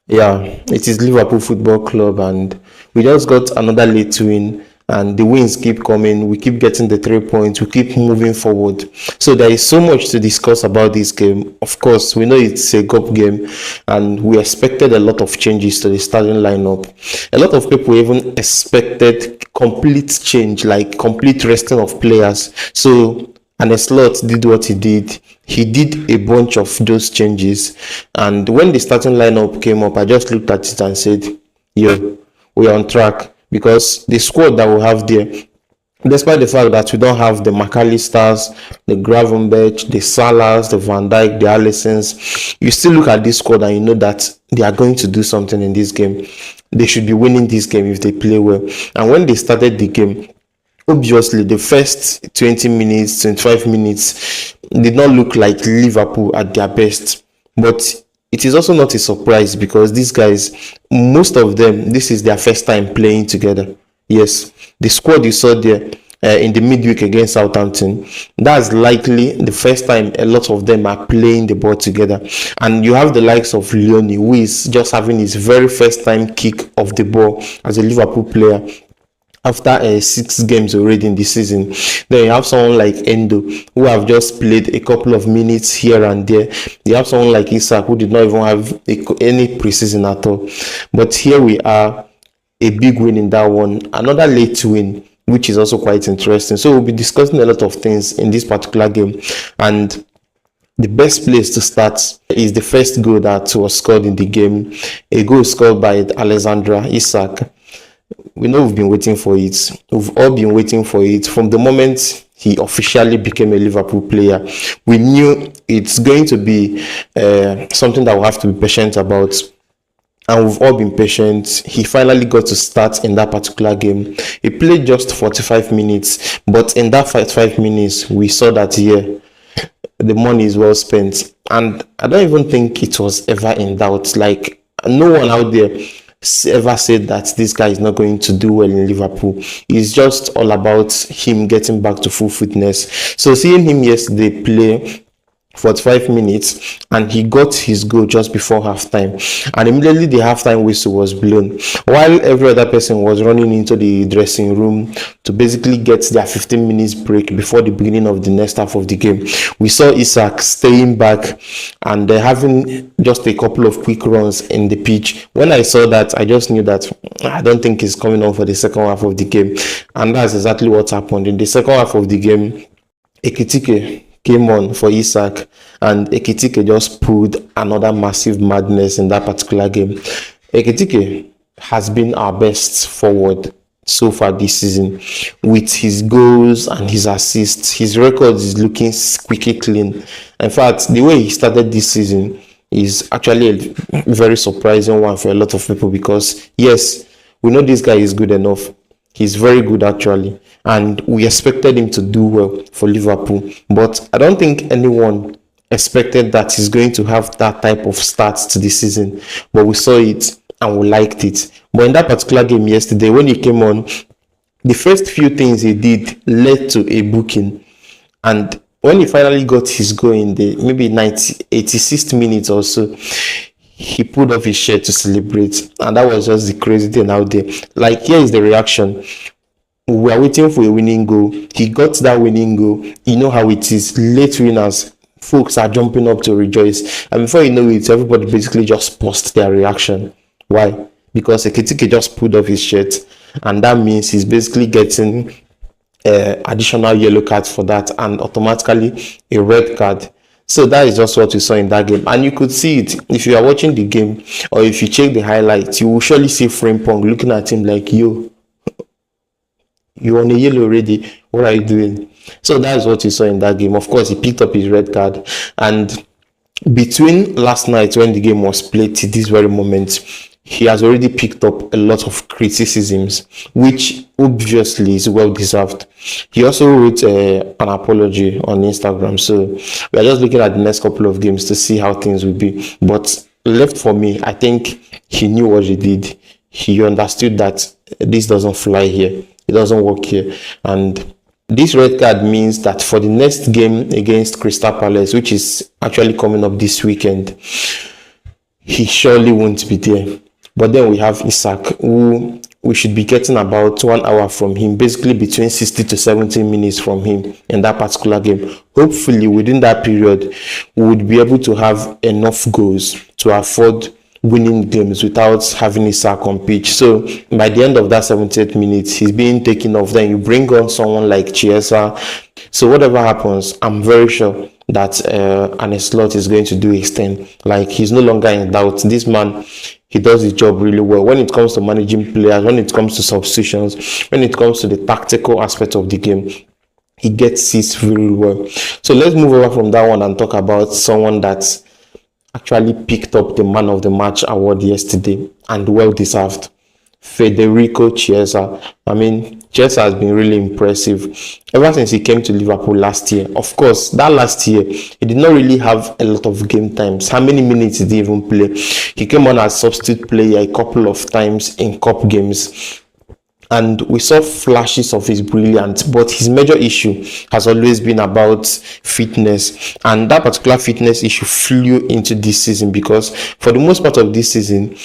Yeah, it is Liverpool Football Club, and we just got another late win. And the wins keep coming. We keep getting the 3 points. We keep moving forward. So there is so much to discuss about this game. Of course, we know it's a cup game, and we expected a lot of changes to the starting lineup. A lot of people even expected complete change, like complete resting of players. So and a slot did what he did. He did a bunch of those changes, and when the starting lineup came up, I just looked at it and said, "Yo, we're on track." Because the squad that we have there, despite the fact that we don't have the McAllisters, the Gravenberch, the Salahs, the Van Dijk, the Allisons, you still look at this squad and you know that they are going to do something in this game. They should be winning this game if they play well. And when they started the game, obviously the first 20 minutes, 25 minutes did not look like Liverpool at their best. But it is also not a surprise because these guys, most of them, this is their first time playing together. Yes, the squad you saw there in the midweek against Southampton, that's likely the first time a lot of them are playing the ball together. And you have the likes of Leone, who is just having his very first time kick of the ball as a Liverpool player after 6 games already in the season. Then you have someone like Endo, who have just played a couple of minutes here and there. You have someone like Isak, who did not even have any preseason at all. But here we are, a big win in that one. Another late win, which is also quite interesting. So we'll be discussing a lot of things in this particular game. And the best place to start is the first goal that was scored in the game. A goal scored by Alexandra Isak. We know we've been waiting for it. We've all been waiting for it from the moment he officially became a Liverpool player. We knew it's going to be something that we'll have to be patient about. And we've all been patient. He finally got to start in that particular game. He played just 45 minutes. But in that 45 minutes, we saw that, yeah, the money is well spent. And I don't even think it was ever in doubt. Like, no one out there ever said that this guy is not going to do well in Liverpool. It's just all about him getting back to full fitness. So seeing him yesterday play 45 minutes and he got his goal just before halftime, and immediately the halftime whistle was blown while every other person was running into the dressing room to basically get their 15 minutes break before the beginning of the next half of the game. We saw Isak staying back and having just a couple of quick runs in the pitch. When I saw that, I just knew that I don't think he's coming on for the second half of the game, and that's exactly what happened. In the second half of the game, Ekitike came on for Isak, and Ekitike just pulled another massive madness in that particular game. Ekitike has been our best forward so far this season with his goals and his assists. His record is looking squeaky clean. In fact, the way he started this season is actually a very surprising one for a lot of people because, yes, we know this guy is good enough. He's very good actually, and we expected him to do well for Liverpool. But I don't think anyone expected that he's going to have that type of start to the season. But we saw it and we liked it. But in that particular game yesterday, when he came on, the first few things he did led to a booking. And when he finally got his goal in the maybe 86th minute or so, he pulled off his shirt to celebrate, and that was just the crazy thing out there. Like, here is the reaction. We are waiting for a winning goal. He got that winning goal. You know how it is. Late winners, folks are jumping up to rejoice, and before you know it, everybody basically just paused their reaction. Why? Because Ekitike just pulled off his shirt, and that means he's basically getting additional yellow cards for that, and automatically a red card. So that is just what we saw in that game, and you could see it if you are watching the game, or if you check the highlights, you will surely see Frimpong looking at him like, yo, you're on a yellow already, what are you doing? So that is what you saw in that game. Of course, he picked up his red card, and between last night when the game was played to this very moment, he has already picked up a lot of criticisms, which obviously is well deserved. He also wrote an apology on Instagram, so we are just looking at the next couple of games to see how things will be. But left for me, I think he knew what he did. He understood that this doesn't fly here, it doesn't work here, and this red card means that for the next game against Crystal Palace, which is actually coming up this weekend, he surely won't be there. But then we have Isaac, who we should be getting about 1 hour from him, basically between 60 to 70 minutes from him in that particular game. Hopefully, within that period, we would be able to have enough goals to afford winning games without having Isaac on pitch. So by the end of that 78 minutes, he's being taken off. Then you bring on someone like Chiesa. So whatever happens, I'm very sure that an slot is going to do his thing. Like, he's no longer in doubt. This man, he does his job really well when it comes to managing players, when it comes to substitutions, when it comes to the tactical aspect of the game. He gets it very well. So let's move over from that one and talk about someone that actually picked up the Man of the Match award yesterday, and well deserved. Federico Chiesa. I mean, Chiesa has been really impressive ever since he came to Liverpool last year. Of course, that last year, he did not really have a lot of game times. How many minutes did he even play? He came on as substitute player a couple of times in cup games, and we saw flashes of his brilliance, but his major issue has always been about fitness, and that particular fitness issue flew into this season because for the most part of this season,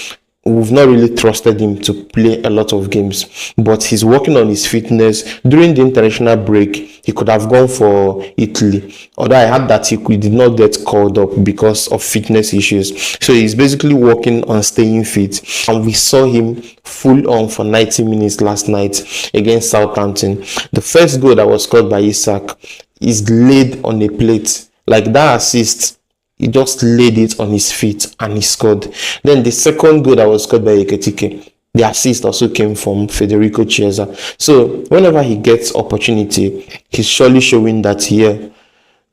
we've not really trusted him to play a lot of games, but he's working on his fitness. During the international break, he could have gone for Italy, although I heard that he did not get called up because of fitness issues. So he's basically working on staying fit, and we saw him full on for 90 minutes last night against Southampton. The first goal that was scored by Isaac is laid on a plate. Like, that assist, he just laid it on his feet and he scored. Then the second goal that was scored by Ekitike, the assist also came from Federico Chiesa. So whenever he gets opportunity, he's surely showing that, yeah,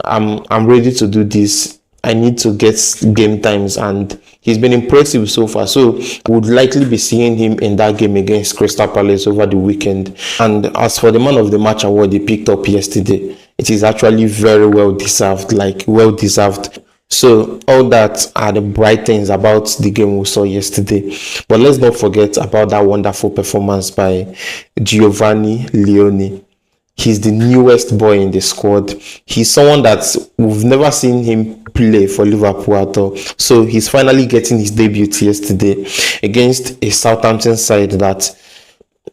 I'm ready to do this. I need to get game times, and he's been impressive so far. So I would likely be seeing him in that game against Crystal Palace over the weekend. And as for the Man of the Match award he picked up yesterday, it is actually very well deserved, like well deserved. So all that are the bright things about the game we saw yesterday. But let's not forget about that wonderful performance by Giovanni Leone. He's the newest boy in the squad. He's someone that we've never seen him play for Liverpool at all. So he's finally getting his debut yesterday against a Southampton side that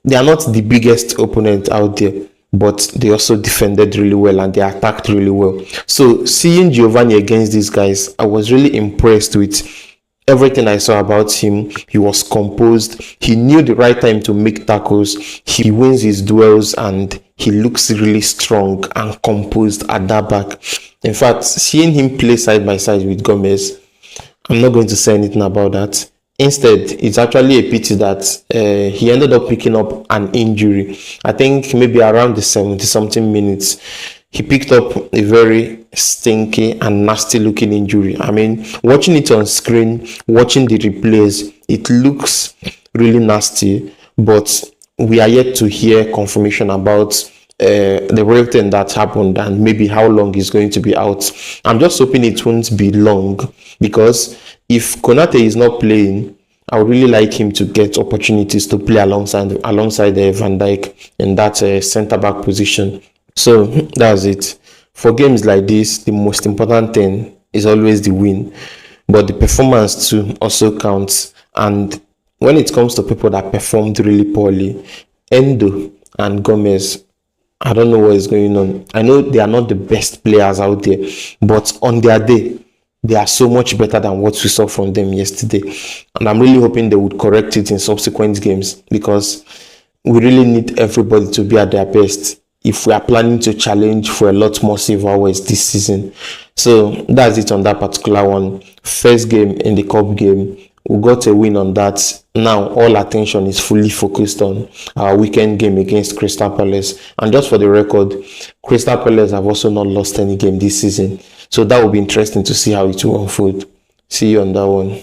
they are not the biggest opponent out there, but they also defended really well and they attacked really well. So seeing Giovanni against these guys, I was really impressed with everything I saw about him. He was composed. He knew the right time to make tackles. He wins his duels and he looks really strong and composed at that back. In fact, seeing him play side by side with Gomez, I'm not going to say anything about that. Instead, it's actually a pity that he ended up picking up an injury. I think maybe around the 70-something minutes, he picked up a very stinky and nasty looking injury. I mean, watching it on screen, watching the replays, it looks really nasty, but we are yet to hear confirmation about the real thing that happened and maybe how long he's going to be out. I'm just hoping it won't be long, because if Konate is not playing, I would really like him to get opportunities to play alongside Van Dijk in that centre-back position. So that's it. For games like this, the most important thing is always the win, but the performance too also counts. And when it comes to people that performed really poorly, Endo and Gomez, I don't know what is going on. I know they are not the best players out there, but on their day, they are so much better than what we saw from them yesterday. And I'm really hoping they would correct it in subsequent games, because we really need everybody to be at their best if we are planning to challenge for a lot more silverwares this season. So that's it on that particular one. First game in the cup game, we got a win on that. Now all attention is fully focused on our weekend game against Crystal Palace. And just for the record, Crystal Palace have also not lost any game this season. So that will be interesting to see how it will unfold. See you on that one.